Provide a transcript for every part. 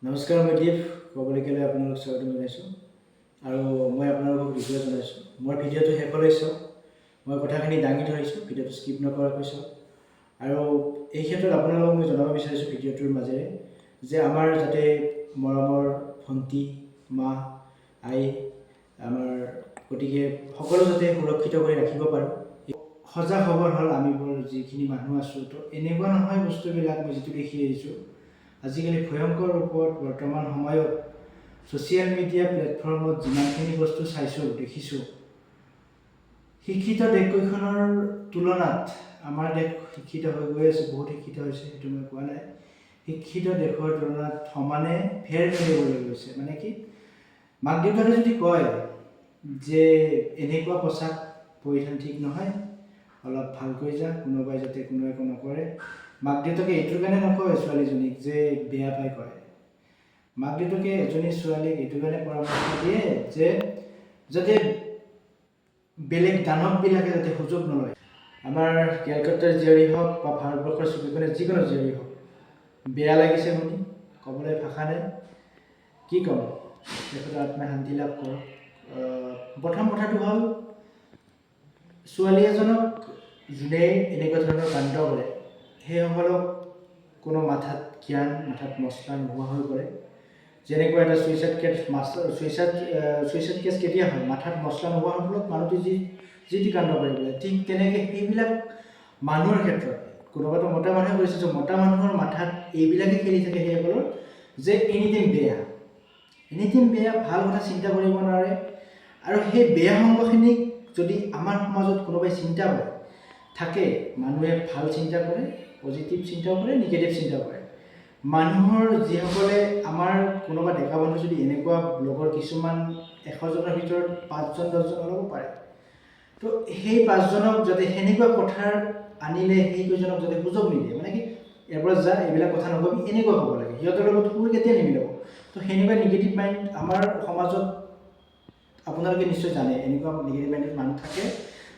নমস্কাৰ, মই দীপ ক'বলৈ গ'লে আপোনালোক স্বাগতম জনাইছোঁ আৰু মই আপোনালোকক ভিডিঅ' জনাইছোঁ। মোৰ ভিডিঅ'টো শেষলৈ চাওক। মই কথাখিনি দাঙি ধৰিছোঁ, ভিডিঅ'টো স্কিপ নকৰাকৈ চাওক। আৰু এই ক্ষেত্ৰত আপোনালোকক মই জনাব বিচাৰিছোঁ ভিডিঅ'টোৰ মাজেৰে যে আমাৰ যাতে মৰমৰ ভণ্টি, মা, আই, আমাৰ গতিকে সকলো যাতে সুৰক্ষিত কৰি ৰাখিব পাৰোঁ। সজাগ খবৰ হ'ল আমিবোৰ যিখিনি মানুহ আছোঁ, তো এনেকুৱা নহয় বস্তুবিলাক মই যিটো দেখি আহিছোঁ আজিকালি ভয়ংকৰ ৰূপত বৰ্তমান সময়ত ছ'চিয়েল মিডিয়া প্লেটফৰ্মত যিমানখিনি বস্তু চাইছোঁ দেখিছোঁ, শিক্ষিত দেশকেইখনৰ তুলনাত আমাৰ দেশ শিক্ষিত হৈ গৈ আছে, বহুত শিক্ষিত হৈছে, সেইটো মই কোৱা নাই। শিক্ষিত দেশৰ তুলনাত সমানে ফেৰ মেলিবলৈ গৈছে। মানে কি, মাক দেউতাকে যদি কয় যে এনেকুৱা পোচাক পৰিধান ঠিক নহয়, অলপ ভালকৈ যা, কোনোবাই যাতে কোনো একো নকৰে, মাক দেউতাকে এইটোৰ কাৰণে নকয় ছোৱালীজনীক যে বেয়া পাই কয়। মাক দেউতাকে এজনী ছোৱালীক এইটো কাৰণে পৰামৰ্শ দিয়ে যে যাতে বেলেগ দানৱবিলাকে যাতে সুযোগ নলয়। আমাৰ কেলকাতাৰ জীয়ৰী হওক বা ভাৰতবৰ্ষৰ চুবুৰীয়া যিকোনো জীয়ৰী হওক, বেয়া লাগিছে শুনি, ক'বলৈ ভাষা নাই। কি ক'ম, তেখেতৰ আত্মাই শান্তি লাভ কৰক। প্ৰথম কথাটো হ'ল, ছোৱালী এজনক যোনে এনেকুৱা ধৰণৰ কাণ্ড কৰে সেইসকলক কোনো মাথাত জ্ঞান, মাথাত মছলা নোহোৱা হৈ পৰে। যেনেকুৱা এটা ছুইচাইড কেছ কেতিয়া হয়, মাথাত মছলা নোহোৱাৰ ফলত মানুহটো যি কাণ্ড কৰি পেলাই। ঠিক তেনেকৈ সেইবিলাক মানুহৰ ক্ষেত্ৰত কোনোবাটো মতা মানুহে কৈছে যে মতা মানুহৰ মাথাত এইবিলাকে খেলি থাকে সেইসকলৰ, যে এনিটাইম বেয়া, ভাল কথা চিন্তা কৰিব নোৱাৰে। আৰু সেই বেয়া সংগখিনিক যদি আমাৰ সমাজত কোনোবাই চিন্তা কৰে থাকে, মানুহে ভাল চিন্তা কৰে, পজিটিভ চিন্তাও কৰে, নিগেটিভ চিন্তাও কৰে। মানুহৰ যিসকলে আমাৰ কোনোবা ডেকা বন্ধু যদি এনেকুৱা ব্লগৰ কিছুমান 100জনৰ ভিতৰত 5জন 10জন ওলাব পাৰে, তো সেই 5জনক যাতে সেনেকুৱা কথাৰ আনিলে সেইকেইজনক যাতে সুযোগ নিদিয়ে। মানে কি, ইয়াৰ পৰা যা, এইবিলাক কথা নকবি, এনেকুৱা হ'ব লাগে, সিহঁতৰ লগত সুৰ কেতিয়া নিমিলাব। তো সেনেকুৱা নিগেটিভ মাইণ্ড আমাৰ সমাজত আপোনালোকে নিশ্চয় জানে, এনেকুৱা নিগেটিভ মাইণ্ডৰ মানুহ থাকে।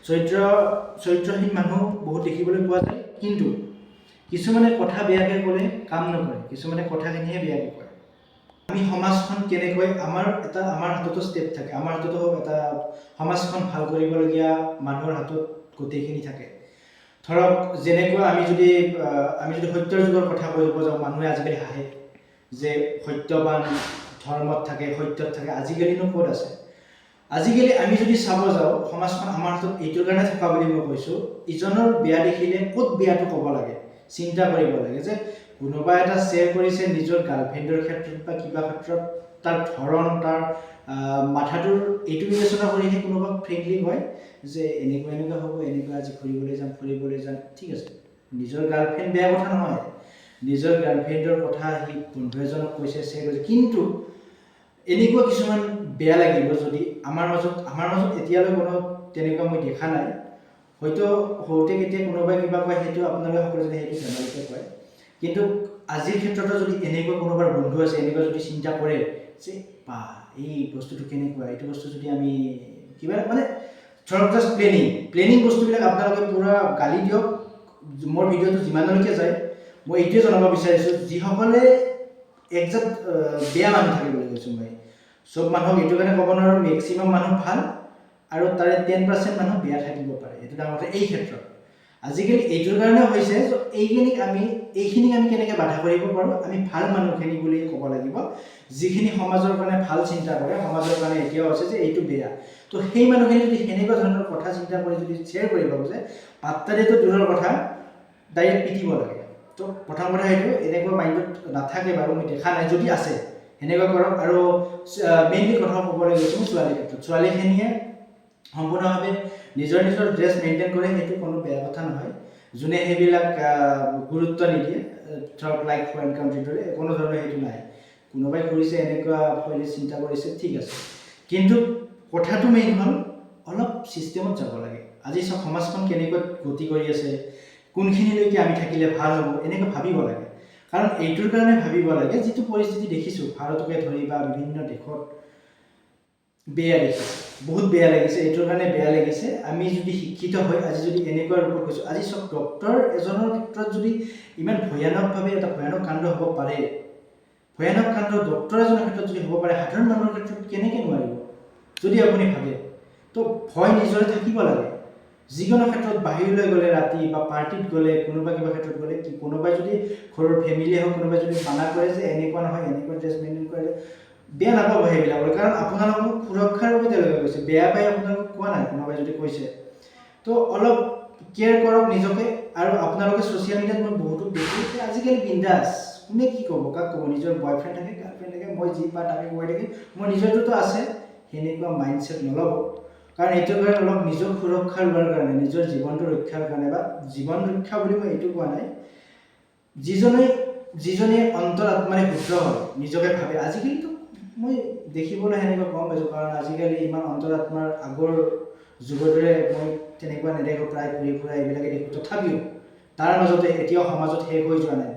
চৰিত্ৰহীন মানুহ বহুত দেখিবলৈ পোৱা যায়। কিন্তু কিছুমানে কথা বেয়াকৈ ক'লে কাম নকৰে, কিছুমানে কথাখিনিহে বেয়াকৈ কয়। আমি সমাজখন কেনেকৈ আমাৰ হাততো ষ্টেপ থাকে, আমাৰ হাততো এটা সমাজখন ভাল কৰিবলগীয়া মানুহৰ হাতত গোটেইখিনি থাকে। ধৰক যেনেকুৱা আমি যদি সত্যৰ যুগৰ কথা কৰিব যাওঁ, মানুহে আজিকালি হাঁহে যে সত্যবান ধৰ্মত থাকে, সত্যত থাকে। আজিকালিনো ক'ত আছে? আজিকালি আমি যদি চাব যাওঁ, সমাজখন আমাৰ হাতত এইটোৰ কাৰণে থকা বুলি মই কৈছোঁ, ইজনৰ বেয়া দেখিলে ক'ত বেয়াটো ক'ব লাগে চিন্তা কৰিব লাগে। যে কোনোবা এটা শ্বেয়াৰ কৰিছে নিজৰ গাৰ্লফ্ৰেণ্ডৰ ক্ষেত্ৰত বা কিবা ক্ষেত্ৰত, তাৰ ধৰণ, তাৰ মাথাটোৰ এইটো বিবেচনা কৰিহে কোনোবাক ফ্ৰেণ্ডলি কয় যে এনেকুৱা হ'ব, এনেকুৱা আজি ফুৰিবলৈ যাম। ঠিক আছে, নিজৰ গাৰ্লফ্ৰেণ্ড বেয়া কথা নহয়, নিজৰ গাৰ্লফ্ৰেণ্ডৰ কথা সি বন্ধু এজনক কৈছে, শ্বেয়াৰ কৰিছে। কিন্তু এনেকুৱা কিছুমান বেয়া লাগিব যদি আমাৰ মাজত এতিয়ালৈ কোনো তেনেকুৱা মই দেখা নাই। হয়তো সৰুতে কেতিয়া কোনোবাই কিবা কয়, সেইটো আপোনালোকে সকলোৱে সেইটো ধেমালিতে কয়। কিন্তু আজিৰ ক্ষেত্ৰতো যদি এনেকুৱা কোনোবাৰ বন্ধু আছে, এনেকুৱা যদি চিন্তা কৰে যে বা এই বস্তুটো কেনেকুৱা, এইটো বস্তু যদি আমি কিবা মানে ধৰক জাষ্ট প্লেনিং বস্তুবিলাক আপোনালোকে পূৰা গালি দিয়ক। মোৰ ভিডিঅ'টো যিমানলৈকে যায়, মই এইটোৱে জনাব বিচাৰিছোঁ, যিসকলে একজাক্ট বেয়া মানুহ থাকে বুলি কৈছোঁ মই। চব মানুহক এইটো কাৰণে ক'ব নোৱাৰোঁ, মেক্সিমাম মানুহ ভাল আৰু তাৰে 10% মানুহ বেয়া থাকিব পাৰে। এইটো ডাঙৰ কথা। এই ক্ষেত্ৰত আজিকালি এইটোৰ কাৰণে হৈছে যে এইখিনিক আমি কেনেকৈ বাধা কৰিব পাৰোঁ, আমি ভাল মানুহখিনি বুলি ক'ব লাগিব, যিখিনি সমাজৰ কাৰণে ভাল চিন্তা কৰে, সমাজৰ কাৰণে এতিয়াও আছে যে এইটো বেয়া। তো সেই মানুহখিনি যদি সেনেকুৱা ধৰণৰ কথা চিন্তা কৰি যদি শ্বেয়াৰ কৰিব খোজে, পাত্তা দিয়াটো দূৰৰ কথা, ডাইৰেক্ট পিটিব লাগে। তো প্ৰথম কথা সেইটো, এনেকুৱা মাইণ্ডত নাথাকে বাৰু, মই দেখা নাই। যদি আছে সেনেকুৱা কৰক। আৰু মেইনলি কথা ক'বলৈ গৈছোঁ ছোৱালীৰ ক্ষেত্ৰত, ছোৱালীখিনিয়ে সম্পূৰ্ণভাৱে নিজৰ ড্ৰেছ মেইনটেইন কৰে, সেইটো কোনো বেয়া কথা নহয়। যোনে সেইবিলাক গুৰুত্ব নিদিয়ে, ধৰক লাইক ফৰেইন কাণ্ট্ৰিৰ দৰে কোনো ধৰণৰ সেইটো নাই। কোনোবাই কৰিছে এনেকুৱা শৈলী চিন্তা কৰিছে, ঠিক আছে। কিন্তু কথাটো মেইন হ'ল অলপ ছিষ্টেমত যাব লাগে। আজি চব সমাজখন কেনেকৈ গতি কৰি আছে, কোনখিনিলৈকে আমি থাকিলে ভাল হ'ব, এনেকৈ ভাবিব লাগে। কাৰণ এইটোৰ কাৰণে ভাবিব লাগে, যিটো পৰিস্থিতি দেখিছোঁ ভাৰতকে ধৰি বা বিভিন্ন দেশত বেয়া দেখিছে, বহুত বেয়া লাগিছে। এইটোৰ কাৰণে বেয়া লাগিছে, আমি যদি শিক্ষিত হৈ আজি যদি এনেকুৱা ৰূপত কৈছোঁ, আজি চব ডক্টৰ এজনৰ ক্ষেত্ৰত যদি ইমান ভয়ানকভাৱে এটা ভয়ানক কাণ্ড হ'ব পাৰে, ভয়ানক কাণ্ড ডক্টৰ এজনৰ ক্ষেত্ৰত যদি হ'ব পাৰে, সাধাৰণ মানুহৰ ক্ষেত্ৰত কেনেকৈ নোৱাৰিব যদি আপুনি ভাবে। তো ভয় নিজৰে থাকিব লাগে। যিকোনো ক্ষেত্ৰত বাহিৰলৈ গ'লে, ৰাতি বা পাৰ্টিত গ'লে, কোনোবা কিবা ক্ষেত্ৰত গ'লে, কোনোবাই যদি ঘৰৰ ফেমিলিয়ে হওক, কোনোবাই যদি মানা কৰে যে এনেকুৱা নহয়, এনেকুৱা ড্ৰেছ মেইনটেইন কৰে, বেয়া নাপাব সেইবিলাকৰ, কাৰণ আপোনালোকক সুৰক্ষাৰ বাবে তেওঁলোকে কৈছে, বেয়া পাই আপোনালোকক কোৱা নাই। কোনোবাই যদি কৈছে তো অলপ কেয়াৰ কৰক নিজকে। আৰু আপোনালোকে ছ'চিয়েল মিডিয়াত মই বহুতো দেখোঁ যে আজিকালি বিন্দাছ, কোনে কি ক'ব, কাক ক'ব, নিজৰ বয়ফ্ৰেণ্ড থাকে, গাৰ্লফ্ৰেণ্ড থাকে, মই যি পাওঁ তাকে কৈ থাকে, মই নিজৰটোতো আছে, সেনেকুৱা মাইণ্ডছেট নল'ব। কাৰণ এইটোৰ কাৰণে অলপ নিজৰ সুৰক্ষা লোৱাৰ কাৰণে, নিজৰ জীৱনটো ৰক্ষাৰ কাৰণে, বা জীৱন ৰক্ষা বুলি মই এইটো কোৱা নাই, যিজনে অন্তৰ আত্মাৰে শুদ্ধ হয়, নিজকে ভাবে। আজিকালিতো মই দেখিবলৈ সেনেকুৱা কম পাইছোঁ, কাৰণ আজিকালি ইমান অন্তৰ আত্মাৰ আগৰ যুগৰ দৰে মই তেনেকুৱা নেদেখোঁ, প্ৰায় ঘূৰি ফুৰা এইবিলাকে দেখোঁ। তথাপিও তাৰ মাজতে এতিয়াও সমাজত শেষ হৈ যোৱা নাই,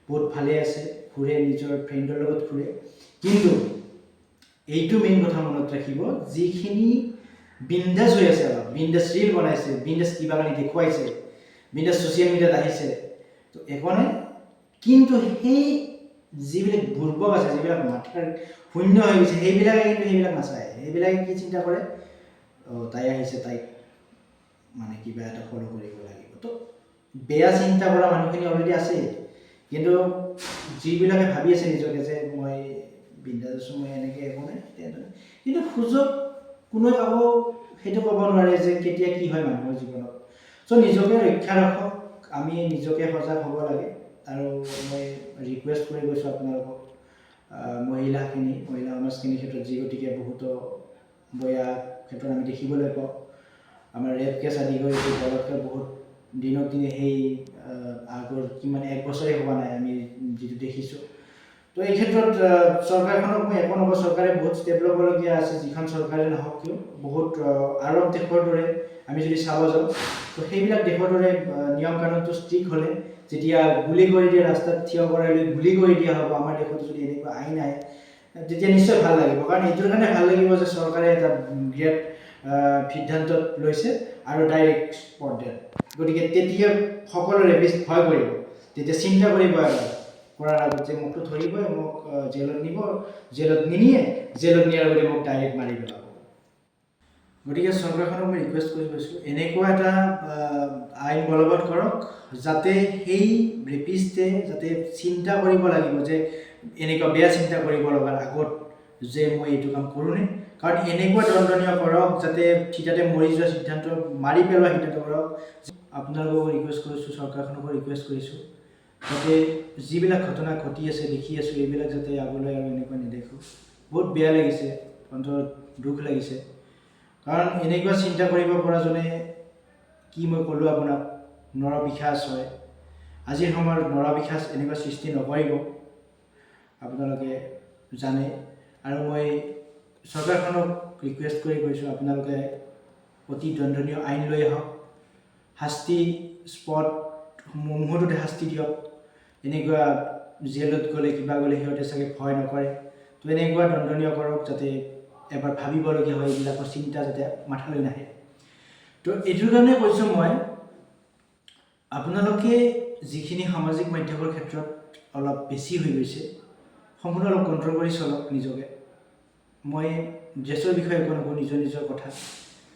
বহুত ভালে আছে, ঘূৰে, নিজৰ ফ্ৰেণ্ডৰ লগত ঘূৰে। কিন্তু এইটো মেইন কথা মনত ৰাখিব, যিখিনি বিন্দাছ হৈ আছে, অলপ বিন্দাছ ৰীল বনাইছে, বিন্দাছ কিবা কানি দেখুৱাইছে, বিন্দাছ ছ'চিয়েল মিডিয়াত আহিছে, তো একো নাই। কিন্তু সেই যিবিলাক বুৰ্বক আছে, যিবিলাক মাথাৰ শূন্য হৈ গৈছে, সেইবিলাকে কিন্তু সেইবিলাক নাচায়। সেইবিলাকে কি চিন্তা কৰে, তাই আহিছে, তাইক মানে কিবা এটা ফ'ল' কৰিব লাগিব। তো বেয়া চিন্তা কৰা মানুহখিনি অলৰেডি আছেই। কিন্তু যিবিলাকে ভাবি আছে নিজকে যে মই বিন্দাছ আছোঁ, মই এনেকৈ একো নাই, কিন্তু সুযোগ কোনোৱে কাকো সেইটো ক'ব নোৱাৰে যে কেতিয়া কি হয় মানুহৰ জীৱনত। চ' নিজকে ৰক্ষা ৰাখক, আমি নিজকে সজাগ হ'ব লাগে। আৰু মই ৰিকুৱেষ্ট কৰি গৈছোঁ আপোনালোকক, মহিলা সমাজখিনিৰ ক্ষেত্ৰত, যি গতিকে বহুতো বেয়া ক্ষেত্ৰত আমি দেখিবলৈ পাওঁ। আমাৰ ৰেপ কেছ আদি কৰি বলৎকাৰ বহুত দিনক দিনে সেই আগৰ কিমান 1 বছৰে হোৱা নাই আমি যিটো দেখিছোঁ। তো এই ক্ষেত্ৰত চৰকাৰখনক মই একো নকওঁ, চৰকাৰে বহুত ষ্টেপ ল'বলগীয়া আছে। যিখন চৰকাৰে নহওক কিয়, বহুত আৰৱ দেশৰ দৰে আমি যদি চাব যাওঁ, তো সেইবিলাক দেশৰ দৰে নিয়ম কানুনটো ষ্ট্ৰিক্ট হ'লে, যেতিয়া গুলি কৰি দিয়ে, ৰাস্তাত থিয় কৰাই লৈ গুলি কৰি দিয়া হ'ব, আমাৰ দেশত যদি এনেকুৱা আইন আহে, তেতিয়া নিশ্চয় ভাল লাগিব। কাৰণ এইটোৰ কাৰণে ভাল লাগিব যে চৰকাৰে এটা গ্ৰেট সিদ্ধান্তত লৈছে আৰু ডাইৰেক্ট স্পট ডেথ। গতিকে তেতিয়া সকলো ৰেপিষ্ট ভয় কৰিব, তেতিয়া চিন্তা কৰিব কৰাৰ আগত যে মোকতো ধৰিবই, মোক জেলত নিব, জেলত নিনিয়ে, জেলত নিয়াৰ আগতে মোক ডাইৰেক্ট মাৰি পেলাব। গতিকে চৰকাৰখনক মই ৰিকুৱেষ্ট কৰি গৈছোঁ, এনেকুৱা এটা আইন বলবৎ কৰক যাতে সেই ৰেপিষ্টে যাতে চিন্তা কৰিব লাগিব, যে এনেকুৱা বেয়া চিন্তা কৰিব লগাৰ আগত যে মই এইটো কাম কৰোঁনে। কাৰণ এনেকুৱা দণ্ডনীয় কৰক যাতে থিতাতে মৰি যোৱা সিদ্ধান্ত, মাৰি পেলোৱা সিদ্ধান্ত কৰক। আপোনালোককো ৰিকুৱেষ্ট কৰিছোঁ, চৰকাৰখনকো ৰিকুৱেষ্ট কৰিছোঁ, যাতে যিবিলাক ঘটনা ঘটি আছে, দেখি আছোঁ, এইবিলাক যাতে আগলৈ আৰু এনেকুৱা নেদেখোঁ। বহুত বেয়া লাগিছে, অন্তৰত দুখ লাগিছে। কাৰণ এনেকুৱা চিন্তা কৰিব পৰাজনে, কি মই ক'লোঁ আপোনাক, নৰপিশাচ হয়। আজিৰ সময়ত নৰপিশাচ এনেকুৱা সৃষ্টি নকৰিব, আপোনালোকে জানে। আৰু মই চৰকাৰখনক ৰিকুৱেষ্ট কৰি কৈছোঁ, আপোনালোকে অতি দণ্ডনীয় আইন লৈ আহক, শাস্তি স্পট মুহূৰ্ততে শাস্তি দিয়ক। এনেকুৱা জেলত গ'লে, কিবা গ'লে সিহঁতে চাগে ভয় নকৰে। তো এনেকুৱা দণ্ডনীয় কৰক যাতে এবাৰ ভাবিবলগীয়া হয়, এইবিলাকৰ চিন্তা যাতে মাথালৈ নাহে। তো এইটোৰ কাৰণে কৈছোঁ মই, আপোনালোকে যিখিনি সামাজিক মাধ্যমৰ ক্ষেত্ৰত অলপ বেছি হৈ গৈছে, সম্পূৰ্ণ অলপ কণ্ট্ৰল কৰি চলক নিজকে। মই ড্ৰেছৰ বিষয়ে একো নকওঁ, নিজৰ কথা,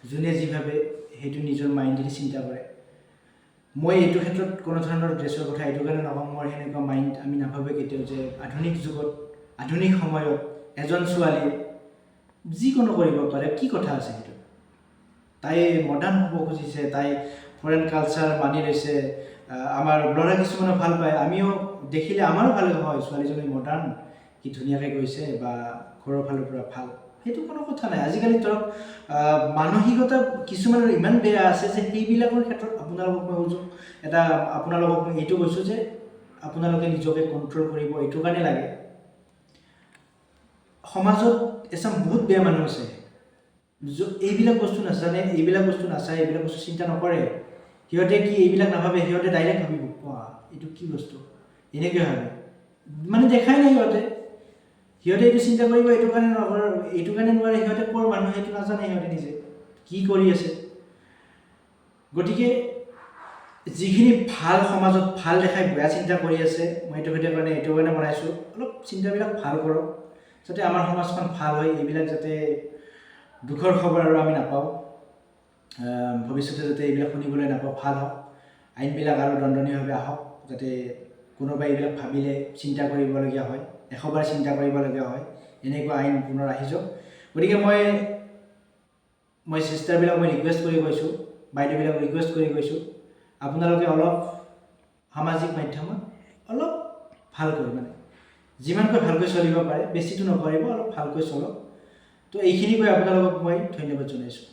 যোনে যি ভাবে সেইটো নিজৰ মাইণ্ডেদি চিন্তা কৰে। মই এইটো ক্ষেত্ৰত কোনো ধৰণৰ ড্ৰেছৰ কথা এইটো কাৰণে নকওঁ, মোৰ সেনেকুৱা মাইণ্ড আমি নাভাবে কেতিয়াও যে আধুনিক যুগত, আধুনিক সময়ত এজন ছোৱালীয়ে যিকোনো কৰিব পাৰে, কি কথা আছে সেইটো। তাই মডাৰ্ণ হ'ব খুজিছে, তাই ফৰেন কালচাৰ মানি লৈছে, আমাৰ ল'ৰা কিছুমানে ভাল পায়, আমিও দেখিলে আমাৰো ভাল হয়, ছোৱালীজনী মডাৰ্ণ, কি ধুনীয়াকৈ গৈছে, বা ঘৰৰ ফালৰ পৰা ভাল, সেইটো কোনো কথা নাই। আজিকালি ধৰক মানসিকতা কিছুমানৰ ইমান বেয়া আছে যে সেইবিলাকৰ ক্ষেত্ৰত আপোনালোকক মই এইটো কৈছোঁ যে আপোনালোকে নিজকে কণ্ট্ৰল কৰিব। এইটো কাৰণে লাগে, সমাজত এচাম বহুত বেয়া মানুহ আছে, এইবিলাক বস্তু নাজানে, এইবিলাক বস্তু নাচায়, এইবিলাক বস্তু চিন্তা নকৰে। সিহঁতে কি এইবিলাক নাভাবে, সিহঁতে ডাইৰেক্ট ভাবিব, এইটো কি বস্তু, এনেকৈ ভাবে, মানে দেখাই নাই সিহঁতে এইটো চিন্তা কৰিব। এইটো কাৰণে নোৱাৰে, সিহঁতে ক'ৰ মানুহ সেইটো নাজানে, সিহঁতে নিজে কি কৰি আছে। গতিকে যিখিনি ভাল সমাজত ভাল দেখাই বেয়া চিন্তা কৰি আছে, মই এইটো কাৰণে বনাইছোঁ, অলপ চিন্তাবিলাক ভাল কৰক যাতে আমাৰ সমাজখন ভাল হয়। এইবিলাক যাতে দুখৰ খবৰ আৰু আমি নাপাওঁ, ভৱিষ্যতে যাতে এইবিলাক শুনিবলৈ নাপাওঁ, ভাল হওক, আইনবিলাক আৰু দণ্ডনীয়ভাৱে আহক, যাতে কোনোবাই এইবিলাক ভাবিলে চিন্তা কৰিবলগীয়া হয়, 100 বাৰ চিন্তা কৰিবলগীয়া হয়, এনেকুৱা আইন পুনৰ আহি যাওক। গতিকে মই চিষ্টাৰবিলাক ৰিকুৱেষ্ট কৰি গৈছোঁ, বাইদেউবিলাক ৰিকুৱেষ্ট কৰি গৈছোঁ, আপোনালোকে অলপ সামাজিক মাধ্যমত অলপ ভালকৈ যিমানকৈ ভালকৈ চলিব পাৰে, বেছিটো নকৰিব, অলপ ভালকৈ চলক। তো এইখিনি কৈ আপোনালোকক মই ধন্যবাদ জনাইছোঁ।